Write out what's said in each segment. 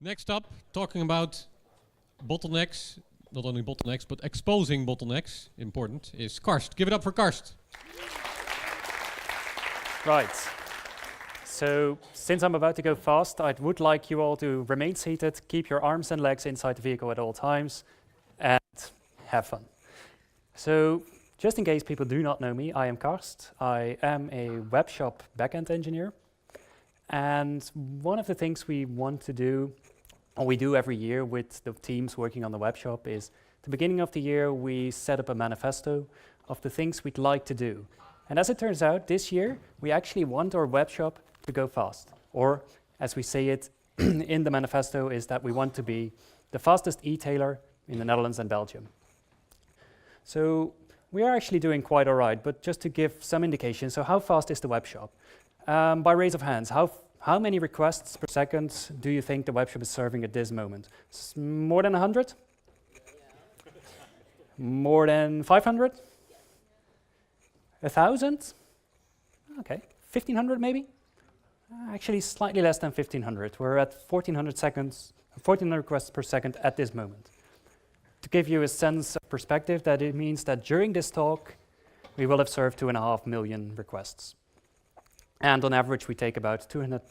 Next up, talking about bottlenecks, not only bottlenecks, but exposing bottlenecks, important, is Carst. Give it up for Carst. Right. So, since I'm about to go fast, I would like you all to remain seated, keep your arms and legs inside the vehicle at all times, and have fun. So, just in case people do not know me, I am Carst. I am a webshop backend engineer. And one of the things we want to do, or we do every year with the teams working on the webshop, is at the beginning of the year we set up a manifesto of the things we'd like to do. And as it turns out, this year we actually want our webshop to go fast. Or, as we say it in the manifesto, is that we want to be the fastest e-tailer in the Netherlands and Belgium. So we are actually doing quite all right, but just to give some indication, so how fast is the webshop? By raise of hands, how many requests per second do you think the webshop is serving at this moment? More than 100? Yeah. More than 500? Yeah. 1,000? Okay, 1,500 maybe? Actually, slightly less than 1,500. We're at 1,400 requests per second at this moment. To give you a sense of perspective, that it means that during this talk, we will have served 2.5 million requests. And on average, we take about 200,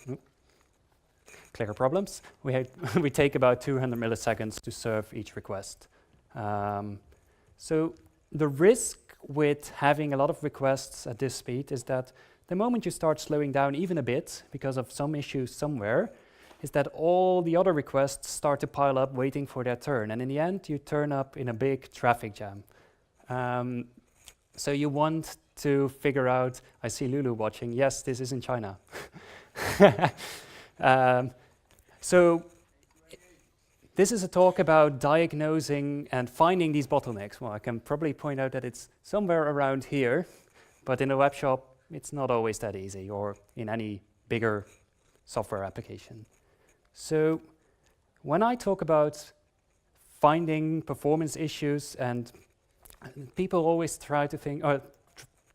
clicker problems, we take about 200 milliseconds to serve each request. So the risk with having a lot of requests at this speed is that the moment you start slowing down even a bit because of some issues somewhere, is that all the other requests start to pile up waiting for their turn. And in the end, you turn up in a big traffic jam. So you want to figure out, I see Lulu watching, yes, this is in China. So this is a talk about diagnosing and finding these bottlenecks. Well, I can probably point out that it's somewhere around here, but in a web shop, it's not always that easy, or in any bigger software application. So when I talk about finding performance issues, and people always try to think, or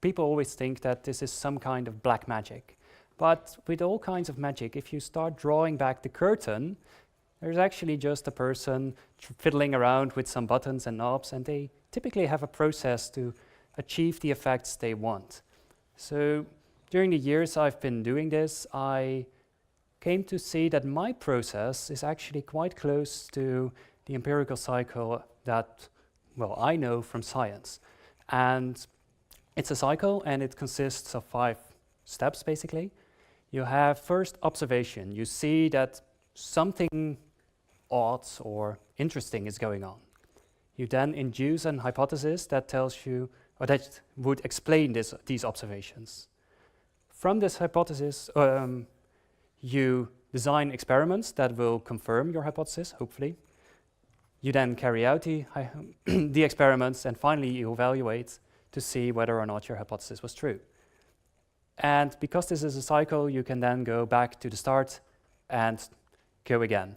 people always think that this is some kind of black magic. But with all kinds of magic, if you start drawing back the curtain, there's actually just a person fiddling around with some buttons and knobs, and they typically have a process to achieve the effects they want. So during the years I've been doing this, I came to see that my process is actually quite close to the empirical cycle that, well, I know from science. And it's a cycle, and it consists of 5 steps, basically. You have first observation. You see that something odd or interesting is going on. You then induce an hypothesis that tells you, or that would explain these observations. From this hypothesis, you design experiments that will confirm your hypothesis, hopefully. You then carry out the experiments, and finally you evaluate to see whether or not your hypothesis was true. And because this is a cycle, you can then go back to the start and go again,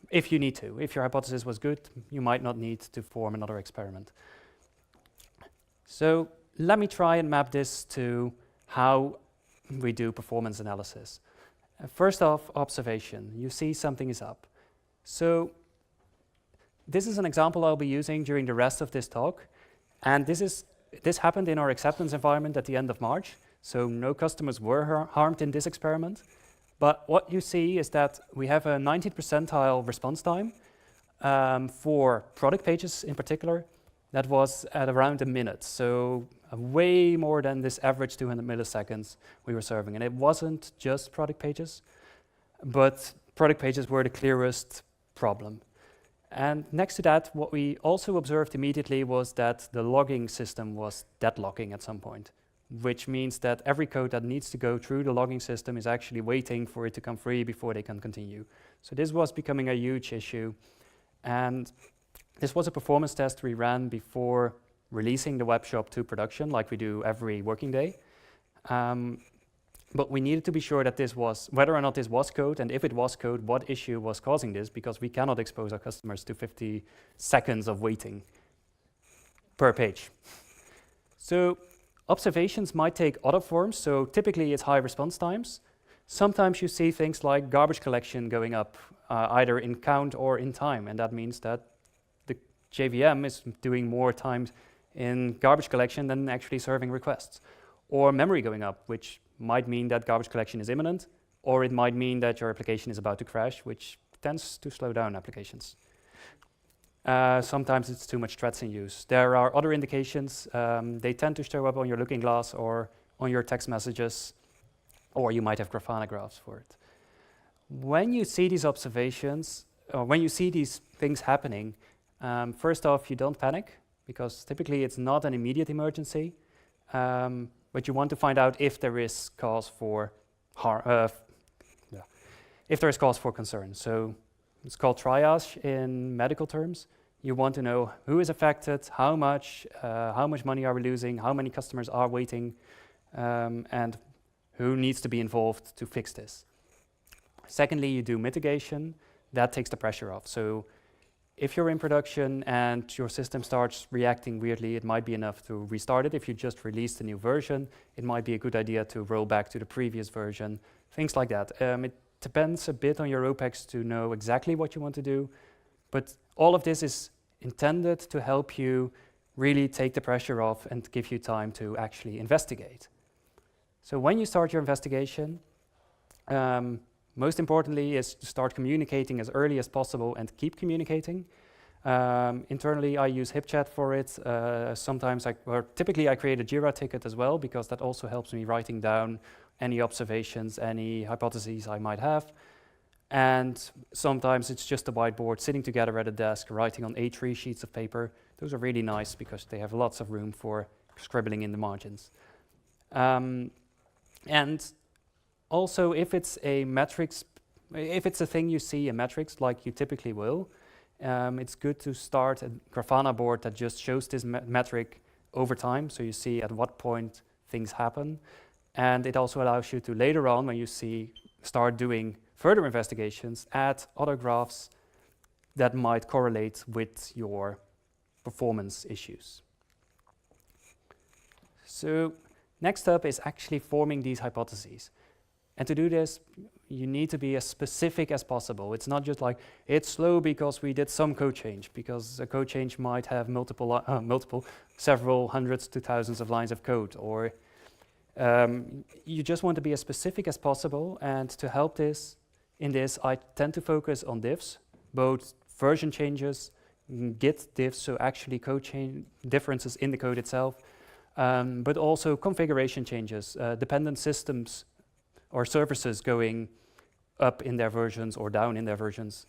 if you need to. If your hypothesis was good, you might not need to form another experiment. So let me try and map this to how we do performance analysis. First off, observation. You see something is up. So this is an example I'll be using during the rest of this talk. And this happened in our acceptance environment at the end of March. So no customers were harmed in this experiment. But what you see is that we have a 90th percentile response time for product pages in particular. That was at around a minute. So way more than this average 200 milliseconds we were serving. And it wasn't just product pages, but product pages were the clearest problem. And next to that, what we also observed immediately was that the logging system was deadlocking at some point, which means that every code that needs to go through the logging system is actually waiting for it to come free before they can continue. So this was becoming a huge issue. And this was a performance test we ran before releasing the webshop to production, like we do every working day. But we needed to be sure that this was, whether or not this was code, and if it was code, what issue was causing this, because we cannot expose our customers to 50 seconds of waiting per page. So observations might take other forms. So typically it's high response times. Sometimes you see things like garbage collection going up, either in count or in time, and that means that the JVM is doing more time in garbage collection than actually serving requests. Or memory going up, which might mean that garbage collection is imminent, or it might mean that your application is about to crash, which tends to slow down applications. Sometimes it's too much threads in use. There are other indications. They tend to show up on your looking glass or on your text messages, or you might have Grafana graphs for it. When you see these observations, or when you see these things happening, first off, you don't panic, because typically it's not an immediate emergency, but you want to find out if there is cause for if there is cause for concern. So it's called triage in medical terms. You want to know who is affected, how much money are we losing, how many customers are waiting, and who needs to be involved to fix this. Secondly, you do mitigation. That takes the pressure off. So if you're in production and your system starts reacting weirdly, it might be enough to restart it. If you just released a new version, it might be a good idea to roll back to the previous version, things like that. It depends a bit on your OpEx to know exactly what you want to do, but all of this is intended to help you really take the pressure off and give you time to actually investigate. So when you start your investigation, most importantly is to start communicating as early as possible and keep communicating. Internally, I use HipChat for it. Typically I create a Jira ticket as well, because that also helps me writing down any observations, any hypotheses I might have. And sometimes it's just a whiteboard, sitting together at a desk, writing on A3 sheets of paper. Those are really nice because they have lots of room for scribbling in the margins. And also, if it's a metrics, if it's a thing you see in metrics, like you typically will, it's good to start a Grafana board that just shows this metric over time, so you see at what point things happen. And it also allows you to later on, when you start doing further investigations, add other graphs that might correlate with your performance issues. So next up is actually forming these hypotheses. And to do this, you need to be as specific as possible. It's not just like, it's slow because we did some code change, because a code change might have several hundreds to thousands of lines of code, or you just want to be as specific as possible. And to help in this, I tend to focus on diffs, both version changes, Git diffs, so actually code change differences in the code itself, but also configuration changes, dependent systems or services going up in their versions or down in their versions.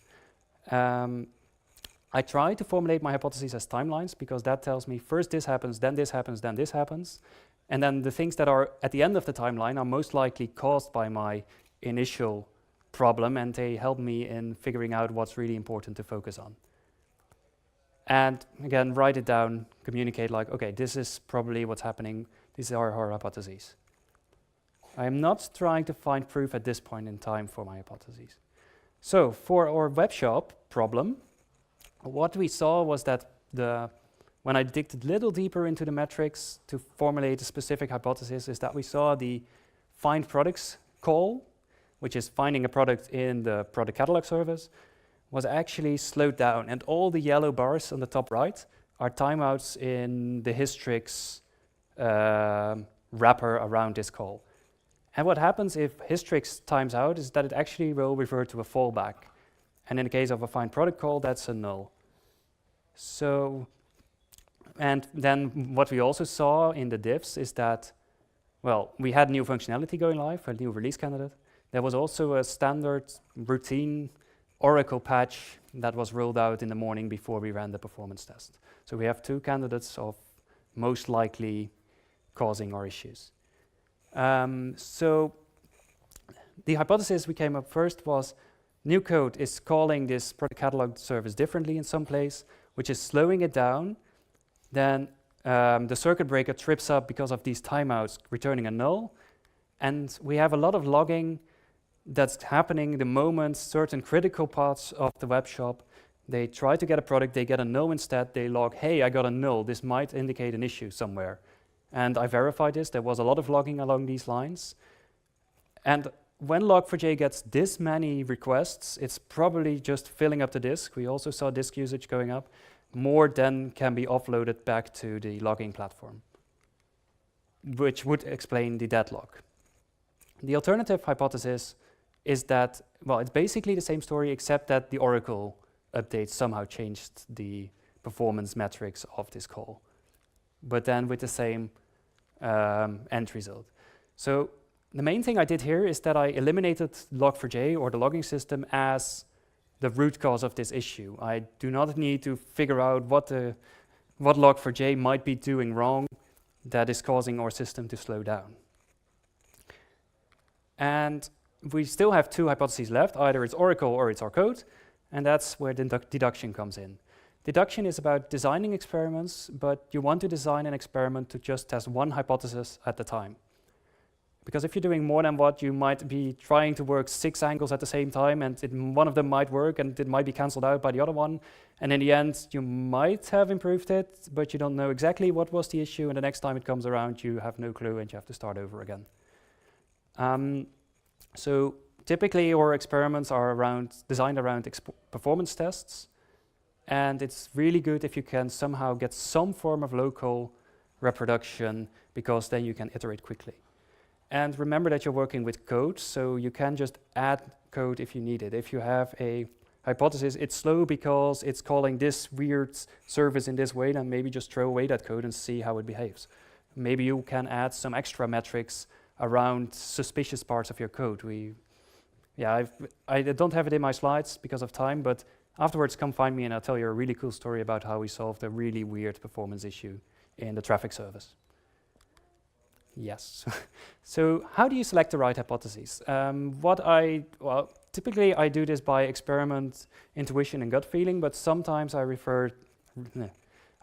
I try to formulate my hypotheses as timelines, because that tells me first this happens, then this happens, then this happens. And then the things that are at the end of the timeline are most likely caused by my initial problem, and they help me in figuring out what's really important to focus on. And again, write it down, communicate like, okay, this is probably what's happening. These are our hypotheses. I am not trying to find proof at this point in time for my hypotheses. So for our webshop problem, what we saw was that when I digged a little deeper into the metrics to formulate a specific hypothesis, is that we saw the find products call, which is finding a product in the product catalog service, was actually slowed down. And all the yellow bars on the top right are timeouts in the Hystrix wrapper around this call. And what happens if Hystrix times out is that it actually will revert to a fallback. And in the case of a find product call, that's a null. So, and then what we also saw in the diffs is that, well, we had new functionality going live, a new release candidate. There was also a standard routine Oracle patch that was rolled out in the morning before we ran the performance test. So we have two candidates of most likely causing our issues. So the hypothesis we came up first was new code is calling this product catalog service differently in some place, which is slowing it down. Then the circuit breaker trips up because of these timeouts, returning a null. And we have a lot of logging that's happening the moment certain critical parts of the web shop, they try to get a product, they get a null instead, they log, hey, I got a null, this might indicate an issue somewhere. And I verified this, there was a lot of logging along these lines. And when log4j gets this many requests, it's probably just filling up the disk. We also saw disk usage going up. More than can be offloaded back to the logging platform, which would explain the deadlock. The alternative hypothesis is that, well, it's basically the same story except that the Oracle update somehow changed the performance metrics of this call, but then with the same end result. So the main thing I did here is that I eliminated log4j or the logging system as the root cause of this issue. I do not need to figure out what log4j might be doing wrong that is causing our system to slow down. And we still have two hypotheses left. Either it's Oracle or it's our code, and that's where deduction comes in. Deduction is about designing experiments, but you want to design an experiment to just test one hypothesis at a time. Because if you're doing more than what, you might be trying to work 6 angles at the same time, and one of them might work, and it might be cancelled out by the other one. And in the end, you might have improved it, but you don't know exactly what was the issue, and the next time it comes around, you have no clue, and you have to start over again. So typically, our experiments are designed around performance tests, and it's really good if you can somehow get some form of local reproduction, because then you can iterate quickly. And remember that you're working with code, so you can just add code if you need it. If you have a hypothesis, it's slow because it's calling this weird service in this way, then maybe just throw away that code and see how it behaves. Maybe you can add some extra metrics around suspicious parts of your code. I don't have it in my slides because of time, but afterwards come find me and I'll tell you a really cool story about how we solved a really weird performance issue in the traffic service. Yes. So how do you select the right hypotheses? Typically I do this by experiment, intuition, and gut feeling, but sometimes I refer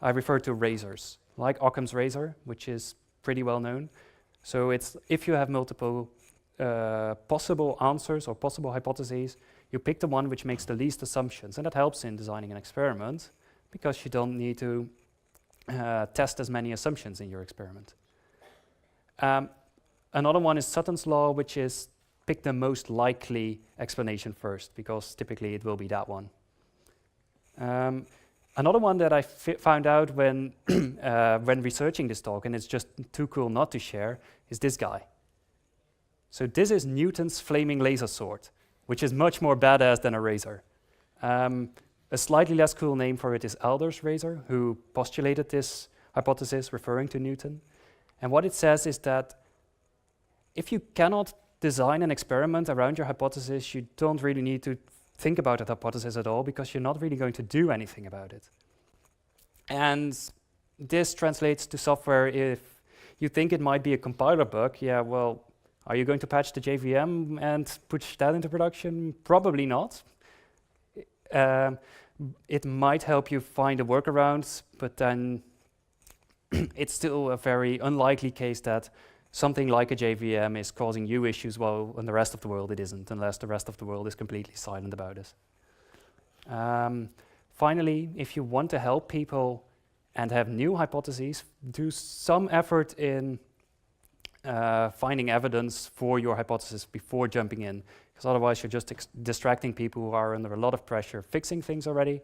to razors, like Occam's razor, which is pretty well known. So it's if you have multiple possible answers or possible hypotheses, you pick the one which makes the least assumptions, and that helps in designing an experiment because you don't need to test as many assumptions in your experiment. Another one is Sutton's law, which is pick the most likely explanation first, because typically it will be that one. Another one that I found out when researching this talk, and it's just too cool not to share, is this guy. So this is Newton's flaming laser sword, which is much more badass than a razor. A slightly less cool name for it is Alder's razor, who postulated this hypothesis referring to Newton. And what it says is that if you cannot design an experiment around your hypothesis, you don't really need to think about that hypothesis at all, because you're not really going to do anything about it. And this translates to software. If you think it might be a compiler bug, yeah, well, are you going to patch the JVM and push that into production? Probably not. It might help you find a workaround, but then it's still a very unlikely case that something like a JVM is causing you issues while in the rest of the world it isn't, unless the rest of the world is completely silent about it. Finally, if you want to help people and have new hypotheses, do some effort in finding evidence for your hypothesis before jumping in, because otherwise you're just distracting people who are under a lot of pressure fixing things already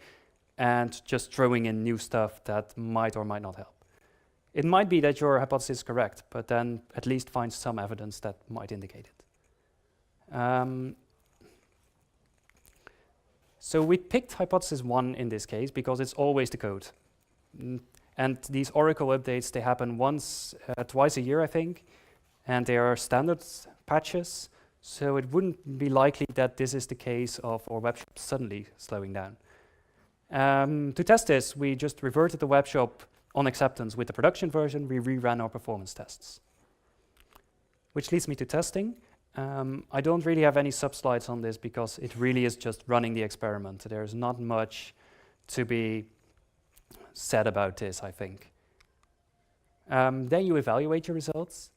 and just throwing in new stuff that might or might not help. It might be that your hypothesis is correct, but then at least find some evidence that might indicate it. So we picked hypothesis 1 in this case because it's always the code. And these Oracle updates, they happen twice a year, I think, and they are standard patches, so it wouldn't be likely that this is the case of our webshop suddenly slowing down. To test this, we just reverted the webshop on acceptance with the production version. We reran our performance tests. Which leads me to testing. I don't really have any sub-slides on this because it really is just running the experiment. There's not much to be said about this, I think. Then you evaluate your results,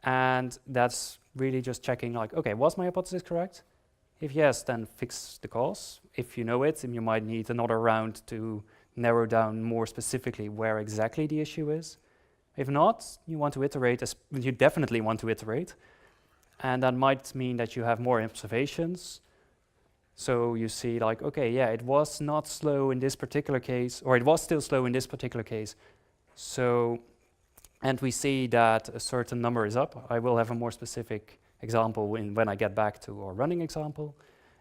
and that's really just checking like, okay, was my hypothesis correct? If yes, then fix the cause. If you know it, then you might need another round to narrow down more specifically where exactly the issue is. If not, you want to iterate, you definitely want to iterate. And that might mean that you have more observations. So you see like, okay, yeah, it was not slow in this particular case, or it was still slow in this particular case. So, and we see that a certain number is up. I will have a more specific example when I get back to our running example.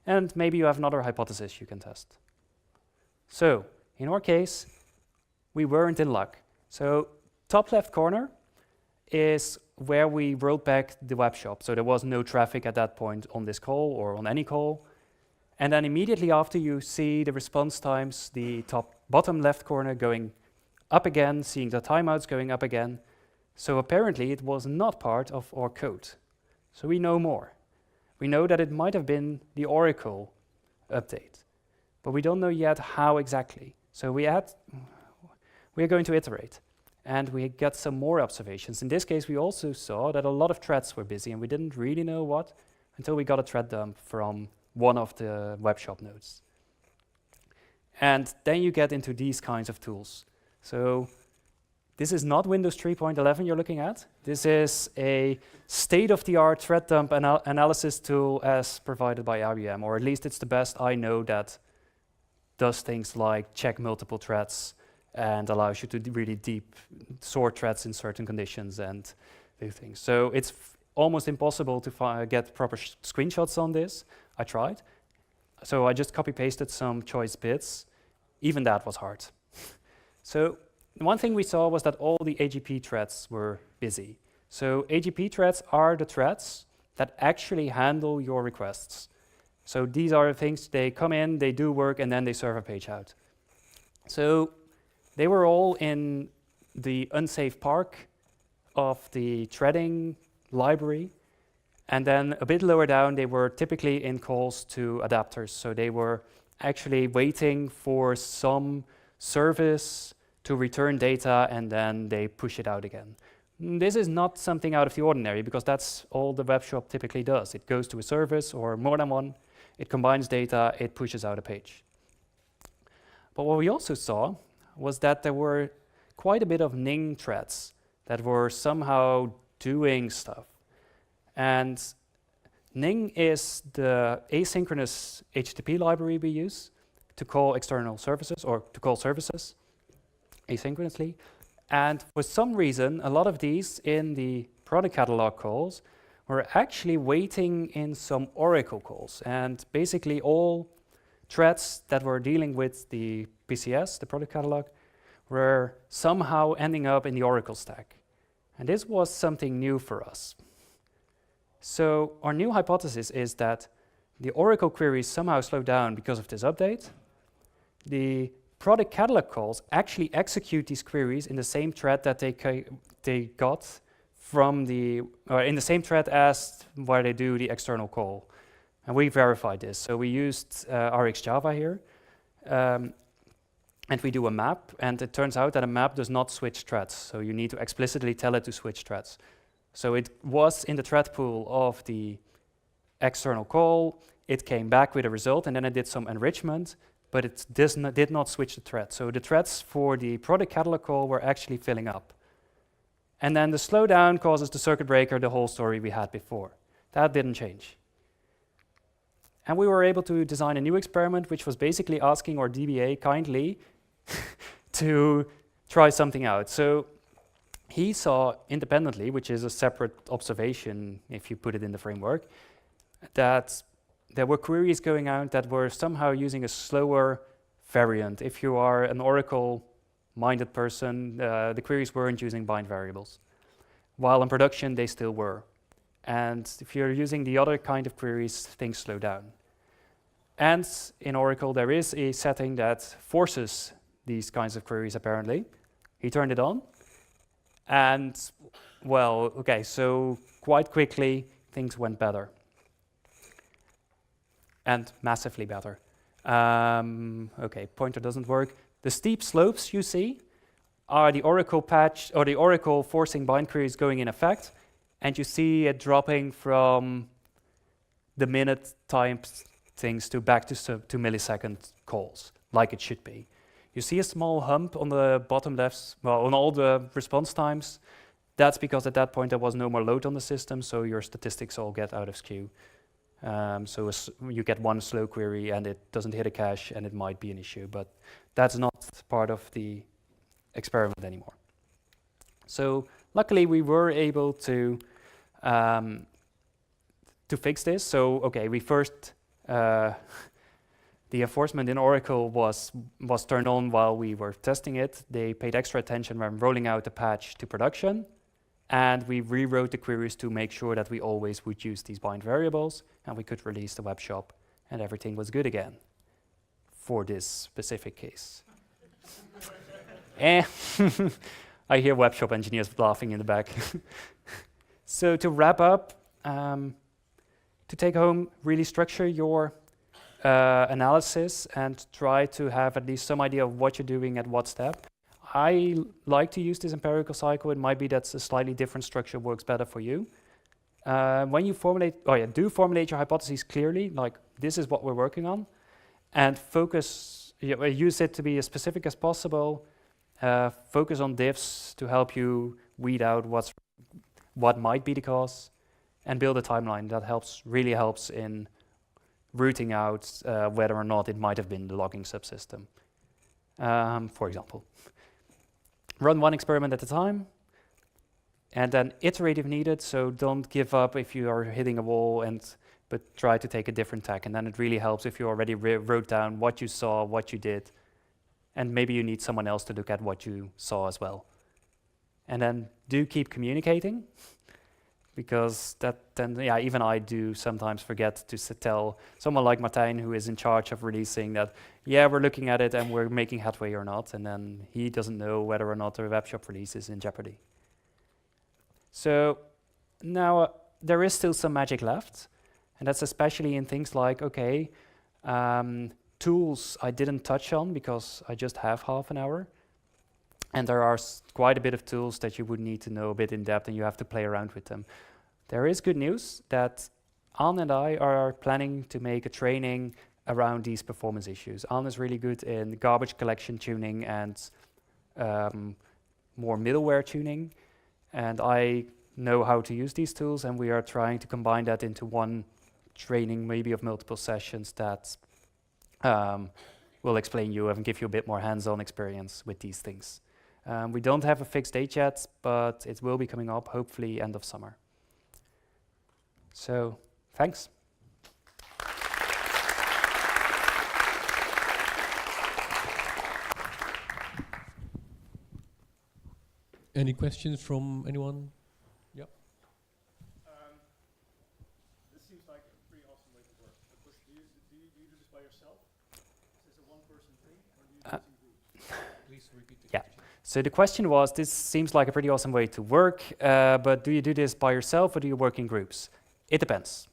And maybe you have another hypothesis you can test. So, in our case, we weren't in luck. So, top left corner is where we rolled back the web shop. So there was no traffic at that point on this call or on any call. And then immediately after you see the response times, the bottom left corner going up again, seeing the timeouts going up again. So apparently it was not part of our code. So we know more. We know that it might have been the Oracle update, but we don't know yet how exactly. So we're going to iterate, and we get some more observations. In this case, we also saw that a lot of threads were busy, and we didn't really know what until we got a thread dump from one of the webshop nodes. And then you get into these kinds of tools. So this is not Windows 3.11 you're looking at. This is a state-of-the-art thread dump analysis tool as provided by IBM, or at least it's the best I know that does things like check multiple threads and allows you to really deep sort threads in certain conditions and do things. So it's almost impossible to get proper screenshots on this. I tried. So I just copy-pasted some choice bits. Even that was hard. So one thing we saw was that all the AGP threads were busy. So AGP threads are the threads that actually handle your requests. So these are things, they come in, they do work, and then they serve a page out. So they were all in the unsafe park of the threading library. And then a bit lower down, they were typically in calls to adapters. So they were actually waiting for some service to return data, and then they push it out again. This is not something out of the ordinary, because that's all the web shop typically does. It goes to a service or more than one, it combines data, it pushes out a page. But what we also saw was that there were quite a bit of NING threads that were somehow doing stuff. And NING is the asynchronous HTTP library we use to call external services, or to call services asynchronously. And for some reason, a lot of these in the product catalog calls were actually waiting in some Oracle calls. And basically all threads that were dealing with the PCS, the product catalog, were somehow ending up in the Oracle stack. And this was something new for us. So our new hypothesis is that the Oracle queries somehow slowed down because of this update. The product catalog calls actually execute these queries in the same thread that they got from in the same thread as where they do the external call. And we verified this. So we used RxJava here. And we do a map, and it turns out that a map does not switch threads. So you need to explicitly tell it to switch threads. So it was in the thread pool of the external call, it came back with a result, and then it did some enrichment, but it did not switch the thread. So the threads for the product catalog call were actually filling up. And then the slowdown causes the circuit breaker, the whole story we had before. That didn't change. And we were able to design a new experiment, which was basically asking our DBA kindly to try something out. So he saw independently, which is a separate observation if you put it in the framework, that there were queries going out that were somehow using a slower variant. If you are an Oracle-minded person, the queries weren't using bind variables, while in production they still were. And if you're using the other kind of queries, things slow down. And in Oracle, there is a setting that forces these kinds of queries, apparently. He turned it on. And, well, okay, so quite quickly, things went better. And massively better. Okay, pointer doesn't work. The steep slopes you see are the Oracle patch, or the Oracle forcing bind queries going in effect. And you see it dropping from the minute time things to back to millisecond calls, like it should be. You see a small hump on the bottom left, well, on all the response times, That's because at that point there was no more load on the system, so your statistics all get out of skew. So you get one slow query and it doesn't hit a cache and it might be an issue, but that's not part of the experiment anymore. So luckily we were able to fix this. So okay, we first the enforcement in Oracle was turned on while we were testing it. They paid extra attention when rolling out the patch to production. And we rewrote the queries to make sure that we always would use these bind variables, and we could release the web shop, and everything was good again for this specific case. I hear web shop engineers laughing in the back. So to wrap up, to take home, really structure your analysis and try to have at least some idea of what you're doing at what step. I like to use this empirical cycle. It might be that a slightly different structure works better for you. When you do formulate your hypotheses clearly, like this is what we're working on, and focus, use it to be as specific as possible. Focus on diffs to help you weed out what might be the cause, and build a timeline that really helps in rooting out whether or not it might have been the logging subsystem, for example. Run one experiment at a time, and then iterate if needed, so don't give up if you are hitting a wall, but try to take a different tack, and then it really helps if you already wrote down what you saw, what you did, and maybe you need someone else to look at what you saw as well. And then do keep communicating, because even I do sometimes forget to tell someone like Martijn, who is in charge of releasing, that, yeah, we're looking at it and we're making headway or not, and then he doesn't know whether or not the web shop release is in jeopardy. So now there is still some magic left, and that's especially in things like, okay, tools I didn't touch on because I just have half an hour. And there are quite a bit of tools that you would need to know a bit in depth, and you have to play around with them. There is good news that Anne and I are planning to make a training around these performance issues. Anne is really good in garbage collection tuning and more middleware tuning. And I know how to use these tools, and we are trying to combine that into one training, maybe of multiple sessions that will explain you and give you a bit more hands-on experience with these things. We don't have a fixed date yet, but it will be coming up, hopefully end of summer. So, thanks. Any questions from anyone? Yep. This seems like a pretty awesome way to work. But do you do this by yourself? Is this a one-person thing, or do you do this in groups? Please repeat the question. So the question was, this seems like a pretty awesome way to work, but do you do this by yourself or do you work in groups? It depends.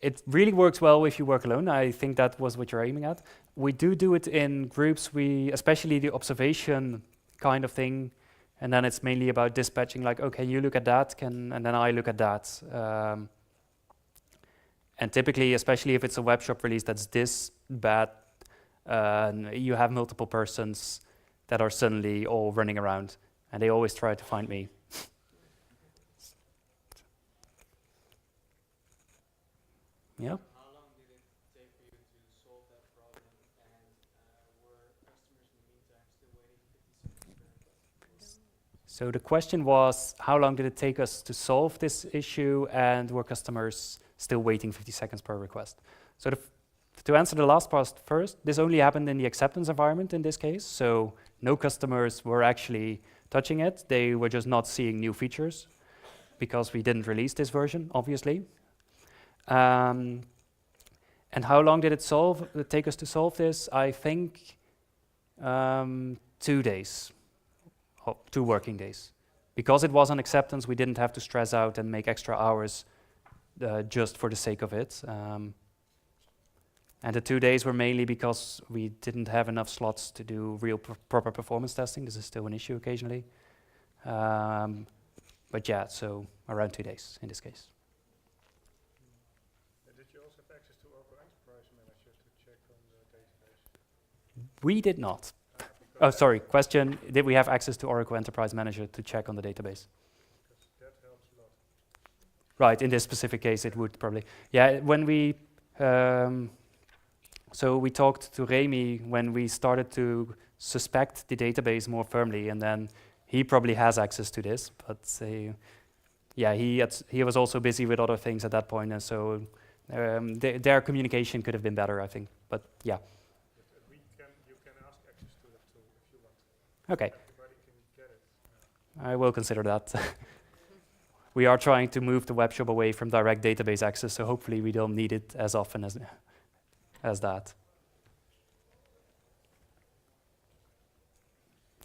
It really works well if you work alone. I think that was what you're aiming at. We do it in groups, especially the observation kind of thing, and then it's mainly about dispatching, like, okay, you look at that, and then I look at that. And typically, especially if it's a web shop release that's this bad, you have multiple persons that are suddenly all running around, and they always try to find me. Yeah. How long did it take for you to solve that problem, and were customers in the meantime still waiting 50 seconds? So the question was, how long did it take us to solve this issue, and were customers still waiting 50 seconds per request? So to answer the last part first, this only happened in the acceptance environment in this case, so no customers were actually touching it. They were just not seeing new features because we didn't release this version, obviously. And how long did it take us to solve this? I think 2 days, 2 working days. Because it was on acceptance, we didn't have to stress out and make extra hours just for the sake of it. And the 2 days were mainly because we didn't have enough slots to do real proper performance testing. This is still an issue occasionally. But yeah, so around 2 days in this case. Did you also have access to Oracle Enterprise Manager to check on the database? We did not. Oh, sorry. Question: did we have access to Oracle Enterprise Manager to check on the database? That helps a lot. Right. In this specific case, it would probably. Yeah. When we so we talked to Remy when we started to suspect the database more firmly, and then he probably has access to this, but yeah, he was also busy with other things at that point, and so their communication could have been better, I think. But yeah. But you can ask access to that too if you want. Okay. Everybody can get it. I will consider that. We are trying to move the webshop away from direct database access, so hopefully we don't need it as often as that.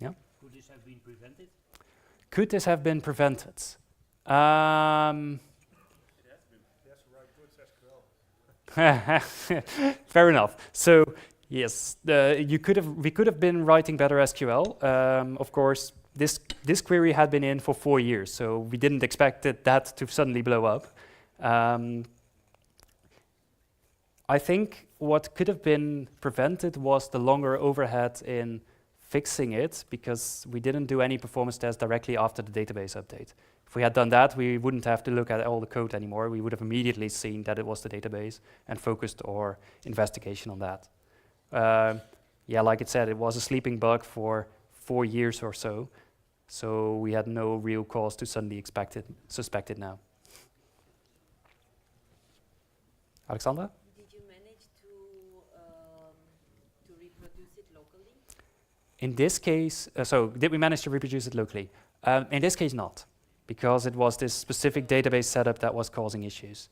Yeah. Could this have been prevented? Could this have been prevented? Yes, write good SQL. Fair enough. So yes, we could have been writing better SQL. Of course, this query had been in for 4 years, so we didn't expect that to suddenly blow up. I think what could have been prevented was the longer overhead in fixing it, because we didn't do any performance tests directly after the database update. If we had done that, we wouldn't have to look at all the code anymore. We would have immediately seen that it was the database and focused our investigation on that. Yeah, like it said, it was a sleeping bug for 4 years or so. So we had no real cause to suddenly suspect it now. Alexandra? Did you manage to reproduce it locally? In this case, so did we manage to reproduce it locally? In this case, not, because it was this specific database setup that was causing issues.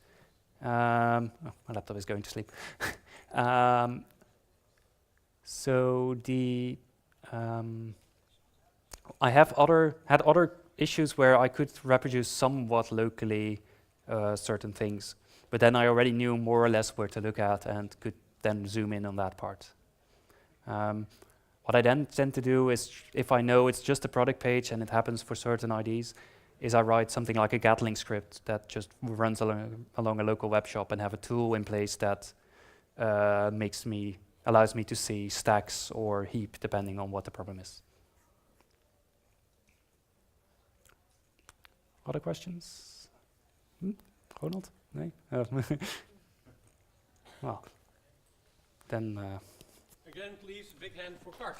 Oh, my laptop is going to sleep. So the I had other issues where I could reproduce somewhat locally certain things, but then I already knew more or less where to look at and could then zoom in on that part. What I then tend to do is, if I know it's just a product page and it happens for certain IDs, is I write something like a Gatling script that just runs along a local web shop and have a tool in place that allows me to see stacks or heap depending on what the problem is. Other questions? Ronald? No? Well, then... Again, please, big hand for Carst.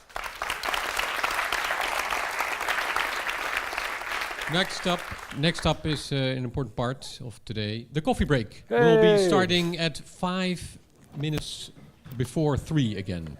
Next up is an important part of today, the coffee break. Hey! We'll be starting at 5 minutes before 3 again.